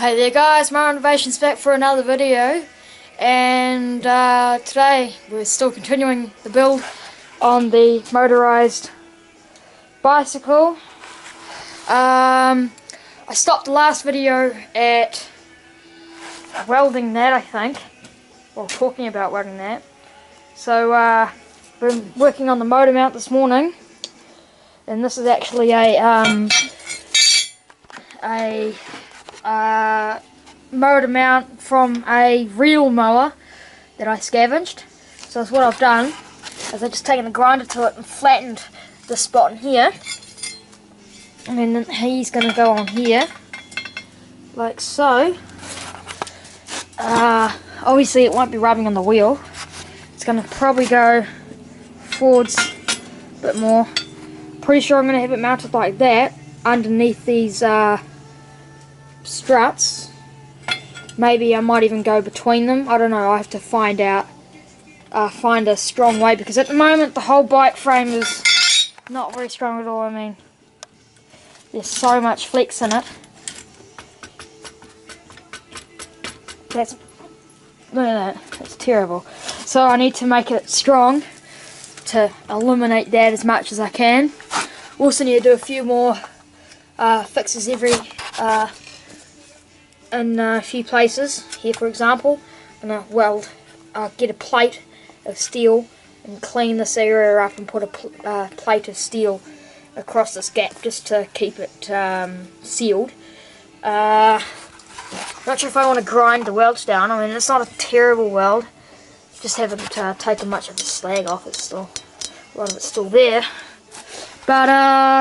Hey there guys, Mower Innovations back for another video, and today we're still continuing the build on the motorized bicycle. I stopped the last video at welding that, I think, or talking about welding that. So been working on the motor mount this morning, and this is actually a motor mount from a real mower that I scavenged. So that's what I've done, is I've just taken a grinder to it and flattened this spot in here, and then he's going to go on here like so. Obviously it won't be rubbing on the wheel, it's going to probably go forwards a bit more. Pretty sure I'm going to have it mounted like that underneath these struts. Maybe I might even go between them. I don't know. I have to find out. Find a strong way, because at the moment the whole bike frame is not very strong at all. I mean, there's so much flex in it. Look at that. That's terrible. So I need to make it strong to eliminate that as much as I can. Also need to do a few more fixes every in a few places. Here, for example, I'm going to get a plate of steel and clean this area up and put a plate of steel across this gap just to keep it sealed. Not sure if I want to grind the welds down. I mean, it's not a terrible weld, just haven't taken much of the slag off. It's still, a lot of it's still there. But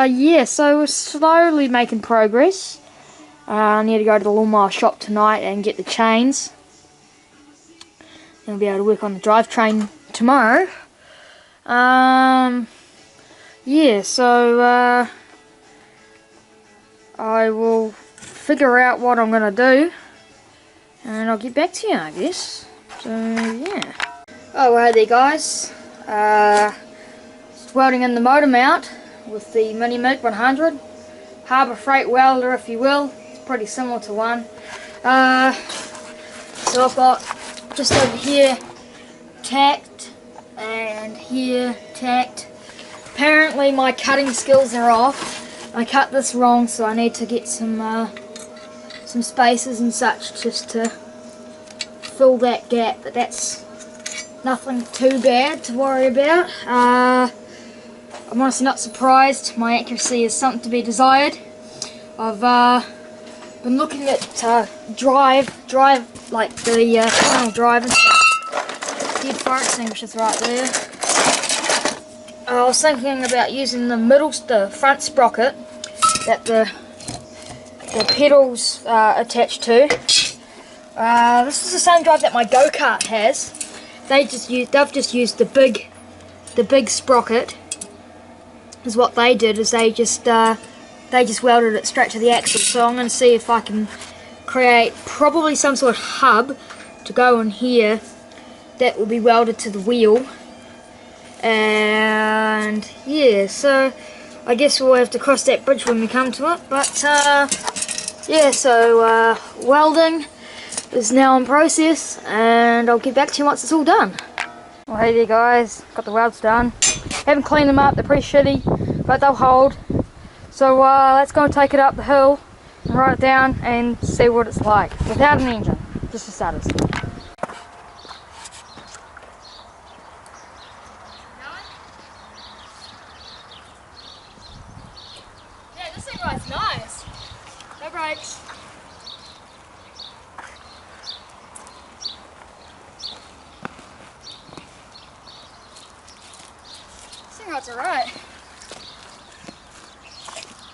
yeah, so we're slowly making progress. I need to go to the lawnmower shop tonight and get the chains, and I'll be able to work on the drivetrain tomorrow. Yeah, so I will figure out what I'm going to do, and I'll get back to you, I guess. So yeah. Oh, well, hey there guys. Just welding in the motor mount with the Mini MIG 100. Harbour Freight welder, if you will. Pretty similar to one. So I've got just over here tacked and here tacked. Apparently my cutting skills are off. I cut this wrong, so I need to get some spaces and such just to fill that gap, but that's nothing too bad to worry about. I'm honestly not surprised. My accuracy is something to be desired. I've been looking at drive like the final drive and stuff. Dead fire extinguisher's right there. I was thinking about using the front sprocket that the pedals attached to. This is the same drive that my go-kart has. They've just used the big sprocket. Is what they did, is they just welded it straight to the axle. So I'm going to see if I can create probably some sort of hub to go in here that will be welded to the wheel. And yeah, so I guess we'll have to cross that bridge when we come to it. But yeah, so welding is now in process, and I'll get back to you once it's all done. Well, hey there guys, got the welds done. Haven't cleaned them up, they're pretty shitty, but they'll hold. So let's go and take it up the hill and ride it down and see what it's like without an engine, just for starters. Yeah, this thing rides nice. No brakes. This thing rides alright.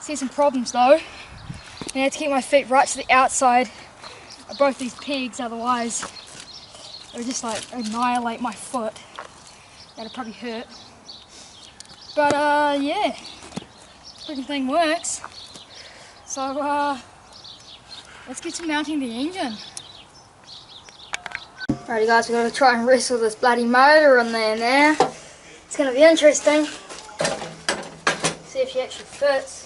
See some problems though. I have to keep my feet right to the outside of both these pegs, otherwise it would just like annihilate my foot. That'd probably hurt. But yeah, freaking thing works. So let's get to mounting the engine. Alrighty guys, we're going to try and wrestle this bloody motor in there now. It's going to be interesting. See if she actually fits.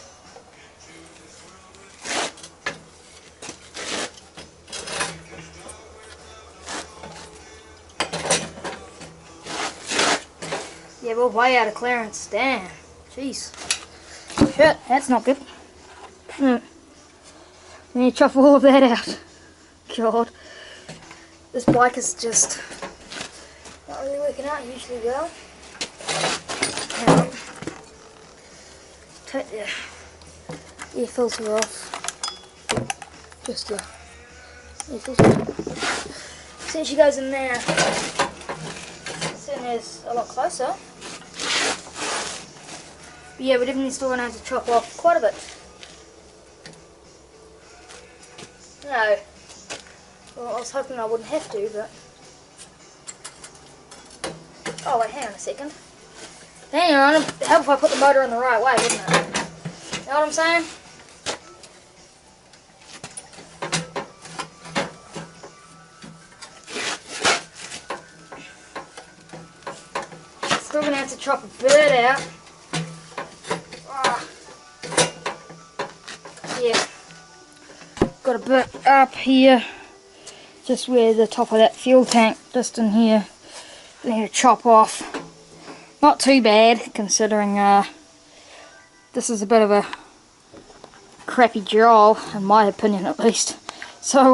Yeah, we're way out of clearance. Damn. Jeez. Shit, that's not good. I need to chop all of that out. God. This bike is just not really working out usually well. Take the air filter off. Just the air filter. Since she goes in there, it's a lot closer. But yeah, we're definitely still going to have to chop off quite a bit. No. Well, I was hoping I wouldn't have to, but... Oh wait, hang on a second. Hang on, it'd help if I put the motor in the right way, wouldn't it? You know what I'm saying? Still going to have to chop a bit out. Yeah. Got a bit up here, just where the top of that fuel tank, just in here. I need to chop off. Not too bad, considering this is a bit of a crappy job, in my opinion at least. So,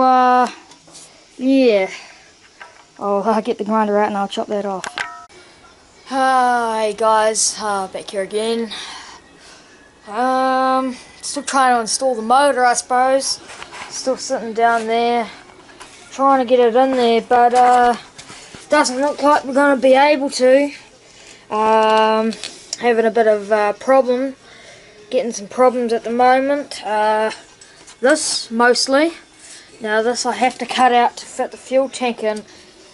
yeah. I'll get the grinder out and I'll chop that off. Hi guys, back here again. Still trying to install the motor, I suppose. Still sitting down there, trying to get it in there, but doesn't look like we're going to be able to. Having a bit of problem, getting some problems at the moment. This mostly. Now this I have to cut out to fit the fuel tank in.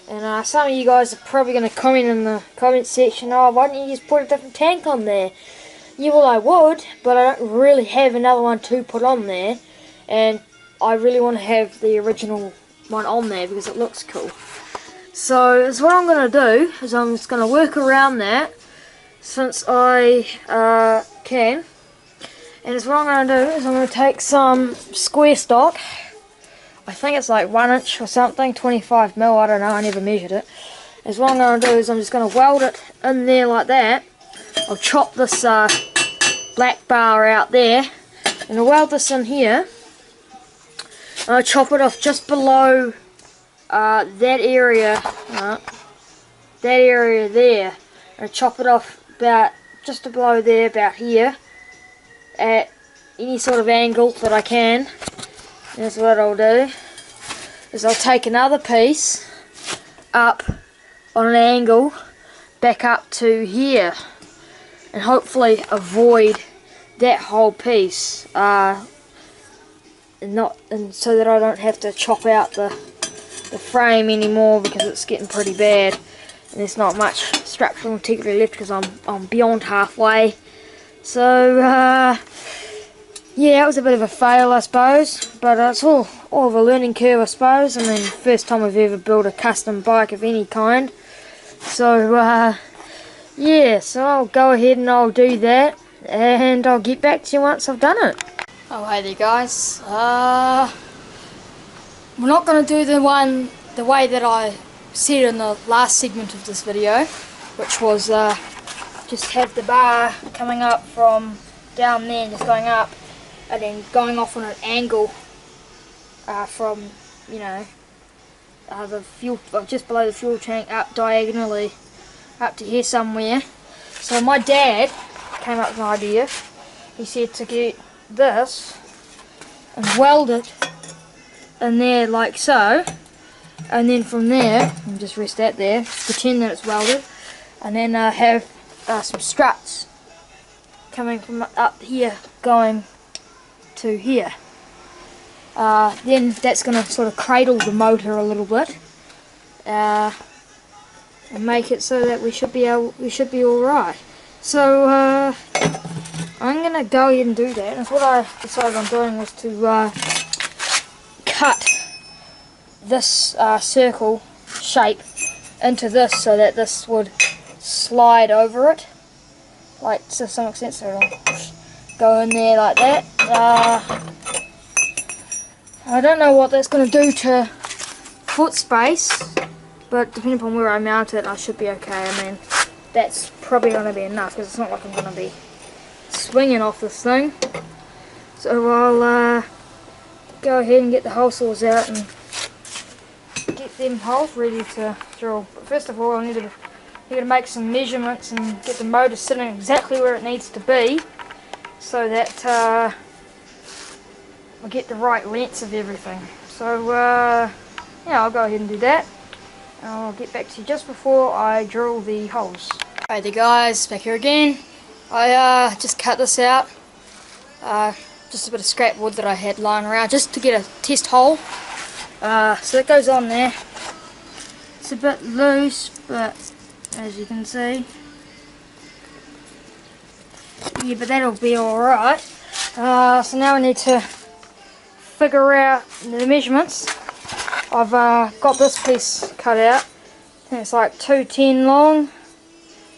And some of you guys are probably going to comment in the comment section, oh, why don't you just put a different tank on there? Yeah, well I would, but I don't really have another one to put on there. And I really want to have the original one on there because it looks cool. So, is what I'm going to do, is I'm just going to work around that, since I can. And is what I'm going to do, is I'm going to take some square stock. I think it's like 1 inch or something, 25 mil, I don't know, I never measured it. Is what I'm going to do is I'm just going to weld it in there like that. I'll chop this black bar out there, and I'll weld this in here. And I'll chop it off just below that area there. And I'll chop it off about just below there, about here, at any sort of angle that I can. That's what I'll do, is I'll take another piece up on an angle back up to here and hopefully avoid that whole piece, and so that I don't have to chop out the frame anymore, because it's getting pretty bad and there's not much structural integrity left because I'm beyond halfway. So yeah, it was a bit of a fail, I suppose, but it's all of a learning curve, I suppose. I mean, first time I've ever built a custom bike of any kind. So, yeah, so I'll go ahead and I'll do that, and I'll get back to you once I've done it. Oh, hey there, guys. We're not going to do the way that I said in the last segment of this video, which was just have the bar coming up from down there and just going up, and then going off on an angle from, you know, the fuel, just below the fuel tank, up diagonally up to here somewhere. So my dad came up with an idea. He said to get this and weld it in there like so, and then from there, and just rest that there, pretend that it's welded, and then have some struts coming from up here going to here. Then that's going to sort of cradle the motor a little bit, and make it so that we should be all right. So I'm going to go ahead and do that. And what I decided on doing was to cut this circle shape into this, so that this would slide over it, like to some extent. So it'll go in there like that. I don't know what that's going to do to foot space, but depending upon where I mount it, I should be okay. I mean, that's probably going to be enough, because it's not like I'm going to be swinging off this thing. So I'll go ahead and get the hole saws out and get them holes ready to drill. But first of all, I need to make some measurements and get the motor sitting exactly where it needs to be, so that I get the right lengths of everything. So yeah, I'll go ahead and do that. I'll get back to you just before I drill the holes. Alright there guys, back here again. I just cut this out. Just a bit of scrap wood that I had lying around just to get a test hole. So that goes on there. It's a bit loose, but as you can see, yeah, but that'll be alright. So now we need to figure out the measurements. I've got this piece cut out. I think it's like 210 long.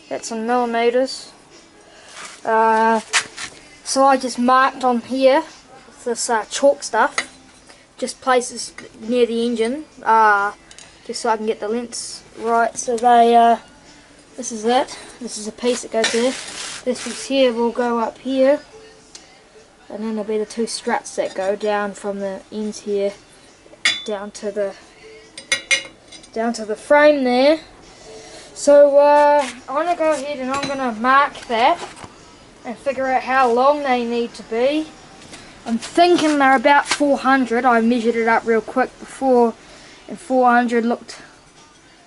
That's in millimeters. So I just marked on here with this chalk stuff, just places near the engine, just so I can get the lengths right. So they, this is it. This is a piece that goes there. This piece here will go up here, and then there'll be the two struts that go down from the ends here down to the frame there. So I'm gonna go ahead and I'm gonna mark that and figure out how long they need to be. I'm thinking they're about 400. I measured it up real quick before, and 400 looked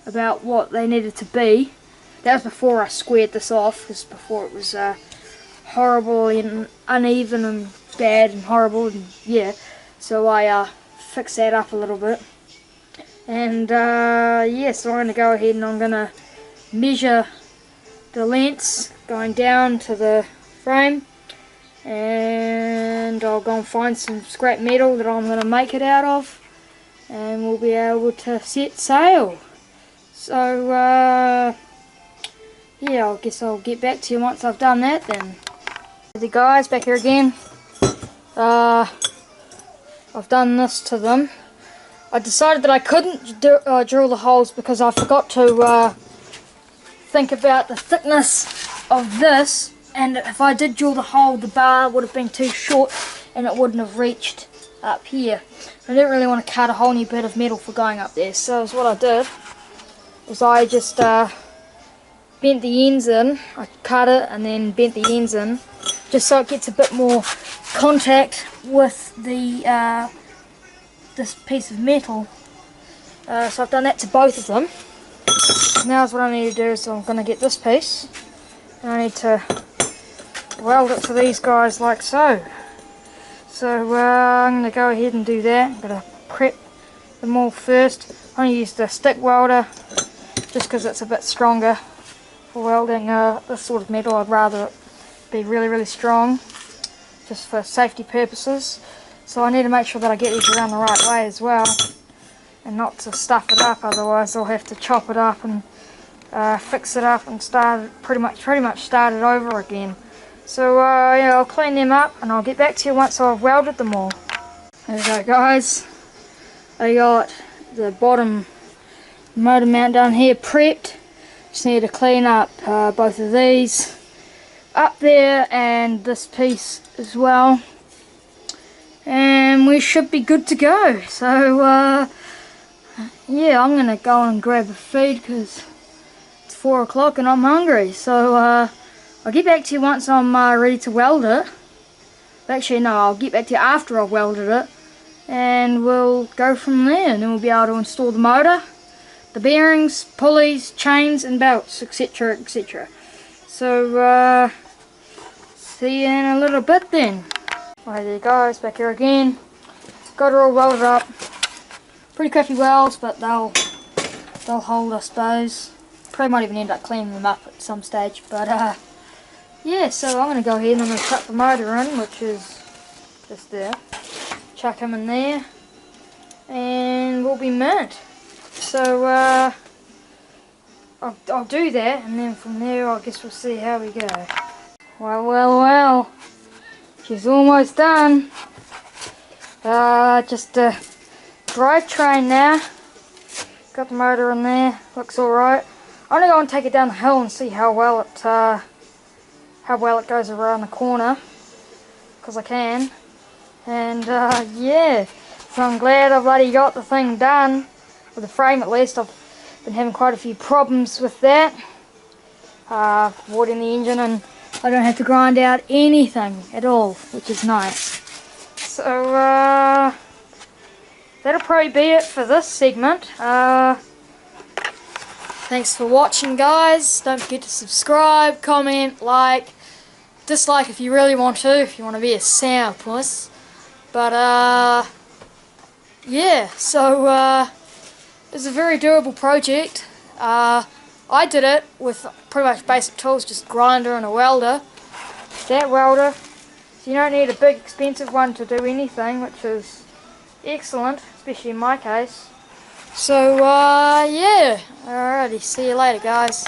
about what they needed to be. That was before I squared this off, because before it was horrible and uneven and bad and horrible, and yeah. So I fixed that up a little bit. And yeah, so I'm going to go ahead and I'm going to measure the lengths going down to the frame, and I'll go and find some scrap metal that I'm going to make it out of, and we'll be able to set sail. So yeah, I guess I'll get back to you once I've done that then. The guys, back here again. I've done this to them. I decided that I couldn't drill the holes because I forgot to think about the thickness of this, and if I did drill the hole, the bar would have been too short and it wouldn't have reached up here. I didn't really want to cut a whole new bit of metal for going up there, so what I did was I just bent the ends in. I cut it and then bent the ends in, just so it gets a bit more contact with the this piece of metal. So I've done that to both of them. Now what I need to do is I'm going to get this piece, and I need to weld it to these guys like so. So I'm going to go ahead and do that. I'm going to prep them all first. I'm going to use the stick welder just because it's a bit stronger for welding this sort of metal. I'd rather it be really strong, just for safety purposes. So I need to make sure that I get these around the right way as well, and not to stuff it up, otherwise I'll have to chop it up and fix it up and start pretty much start it over again. So yeah, I'll clean them up and I'll get back to you once I've welded them all. There we go guys, I got the bottom motor mount down here prepped. Just need to clean up both of these up there and this piece as well, and we should be good to go. So yeah, I'm gonna go and grab a feed because it's 4 o'clock and I'm hungry. So I'll get back to you once I'm ready to weld it. Actually no, I'll get back to you after I've welded it, and we'll go from there, and then we'll be able to install the motor, the bearings, pulleys, chains and belts, etc, etc. So see you in a little bit then. Right there guys, back here again. Got it all welded up. Pretty crappy welds, but they'll hold, I suppose. Probably might even end up cleaning them up at some stage, but yeah, so I'm going to go ahead and I'm going to chuck the motor in, which is just there. Chuck him in there, and we'll be mint. So I'll do that, and then from there I guess we'll see how we go. Well, she's almost done. Just a drivetrain now. Got the motor in there, looks alright. I'm gonna go and take it down the hill and see how well it goes around the corner, because I can. And yeah, so I'm glad I bloody got the thing done, with the frame at least. I've been having quite a few problems with that, voiding the engine, and I don't have to grind out anything at all, which is nice. So that'll probably be it for this segment. Thanks for watching, guys. Don't forget to subscribe, comment, like, dislike if you really want to, if you want to be a sourpuss. But yeah, so it's a very durable project. I did it with pretty much basic tools, just grinder and a welder. That welder, so you don't need a big expensive one to do anything, which is excellent, especially in my case. So yeah, alrighty, see you later, guys.